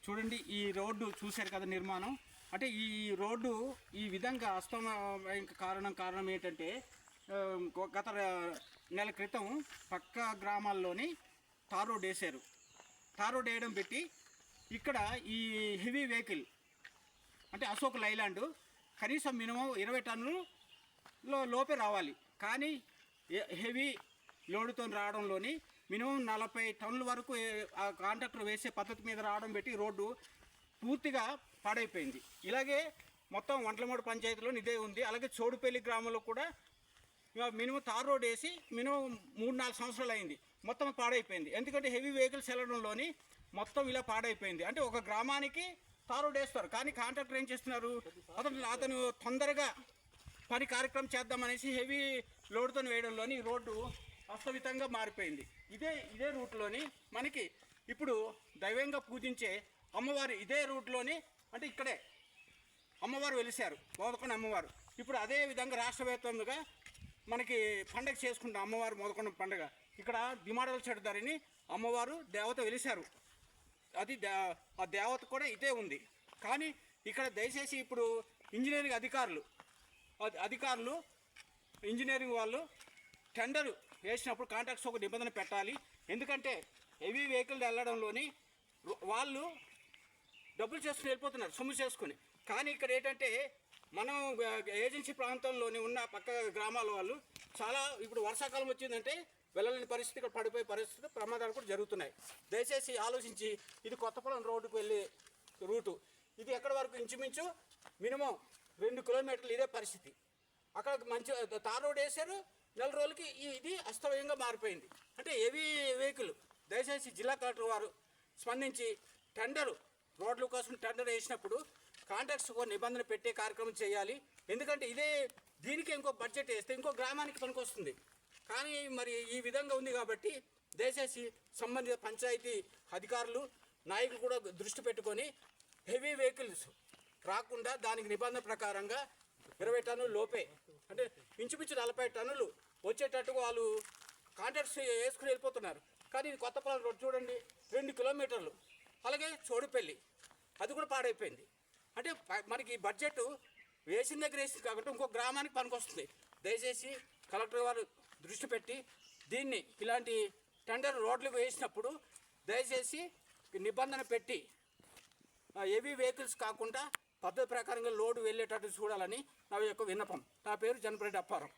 చూడండి ఈ రోడ్డు చూశారు కదా నిర్మాణం. అంటే ఈ రోడ్డు ఈ విధంగా కారణం ఏంటంటే గత నెల క్రితం పక్క గ్రామాల్లోని తార్ రోడ్ వేశారు. తార్ రోడ్ వేయడం పెట్టి ఇక్కడ ఈ హెవీ వెహికల్ అంటే అశోక్ లైలాండ్ కనీసం మినిమం 20 టన్నులు లోపే రావాలి. కానీ హెవీ లోడుతో రావడంలోని మినిమం 40 టన్నుల వరకు ఆ కాంట్రాక్టర్ వేసే పద్ధతి మీద రావడం పెట్టి రోడ్డు పూర్తిగా పాడైపోయింది. ఇలాగే మొత్తం వంటలమూడు పంచాయతీలో ఇదే ఉంది. అలాగే చోడుపల్లి గ్రామంలో కూడా మినిమం తార్ రోడ్ వేసి మినిమం 3-4 సంవత్సరాలు అయింది. మొత్తం పాడైపోయింది. ఎందుకంటే హెవీ వెహికల్స్ వెళ్ళడంలోని మొత్తం ఇలా పాడైపోయింది. అంటే ఒక గ్రామానికి తార్ రోడ్ వేస్తారు, కానీ కాంట్రాక్టర్ ఏం చేస్తున్నారు, అతను తొందరగా పని కార్యక్రమం చేద్దామనేసి హెవీ లోడ్తో వేయడంలోని రోడ్డు అస్తమితంగా మారిపోయింది. ఇదే రూట్లోని మనకి ఇప్పుడు దైవంగా పూజించే అమ్మవారు ఇదే రూట్లోని అంటే ఇక్కడే అమ్మవారు వెలిశారు, మోదకొండ అమ్మవారు. ఇప్పుడు అదే విధంగా రాష్ట్ర వ్యాప్తంగా మనకి పండగ చేసుకుంటాం అమ్మవారు మోదకొండ పండుగ. ఇక్కడ దిమాడల చెట్టు ధరని అమ్మవారు దేవత వెలిశారు. ఆ దేవత కూడా ఇదే ఉంది. కానీ ఇక్కడ దయచేసి ఇప్పుడు ఇంజనీరింగ్ అధికారులు ఇంజనీరింగ్ వాళ్ళు టెండర్ వేసినప్పుడు కాంట్రాక్ట్స్ ఒక నిబంధన పెట్టాలి. ఎందుకంటే హెవీ వెహికల్ వెళ్ళడంలోని వాళ్ళు డబ్బులు చేసుకుని వెళ్ళిపోతున్నారు, సొమ్ము చేసుకుని. కానీ ఇక్కడ ఏంటంటే మనం ఏజెన్సీ ప్రాంతంలోని ఉన్న పక్క గ్రామాల వాళ్ళు చాలా ఇప్పుడు వర్షాకాలం వచ్చిందంటే వెళ్ళలేని పరిస్థితి, ఇక్కడ పడిపోయే పరిస్థితి, ప్రమాదాలు కూడా జరుగుతున్నాయి. దయచేసి ఆలోచించి ఇది కొత్తపొలం రోడ్డుకు వెళ్ళే రూటు. ఇది ఎక్కడి వరకు ఇంచుమించు మినిమం 2 కిలోమీటర్లు ఇదే పరిస్థితి. అక్కడ మంచి తార్ రోడ్ వేశారు, 4 రోజులకి ఇది అస్తవ్యంగా మారిపోయింది. అంటే హెవీ వెహికల్. దయచేసి జిల్లా కలెక్టర్ వారు స్పందించి రోడ్ల కోసం టెండర్ వేసినప్పుడు కాంట్రాక్ట్స్ ఒక నిబంధన పెట్టే కార్యక్రమం చేయాలి. ఎందుకంటే దీనికి ఇంకో బడ్జెట్ వేస్తే ఇంకో గ్రామానికి పనికొస్తుంది. కానీ మరి ఈ విధంగా ఉంది కాబట్టి దయచేసి సంబంధిత పంచాయతీ అధికారులు నాయకులు కూడా దృష్టి పెట్టుకొని హెవీ వెహికల్స్ రాకుండా దానికి నిబంధన ప్రకారంగా 20 టన్నుల లోపే అంటే ఇంచుమించు 40 టన్నులు వచ్చేటట్టుగా వాళ్ళు కాంట్రాక్ట్స్ వేసుకుని వెళ్ళిపోతున్నారు. కానీ ఇది కొత్తపల్లి రోడ్ చూడండి 2 కిలోమీటర్లు. అలాగే చోడుపల్లి అది కూడా పాడైపోయింది. అంటే మనకి బడ్జెట్ వేసిన దగ్గర వేసింది కాబట్టి ఇంకో గ్రామానికి పనికొస్తుంది. దయచేసి కలెక్టర్ వారు దృష్టి పెట్టి దీన్ని ఇలాంటి టెండర్ రోడ్లకు వేసినప్పుడు దయచేసి నిబంధన పెట్టి హెవీ వెహికల్స్ కాకుండా పద్ధతి ప్రకారంగా లోడ్ వెళ్ళేటట్టు చూడాలని నా యొక్క విన్నపం. నా పేరు జనపరెడ్డి అప్పారావు.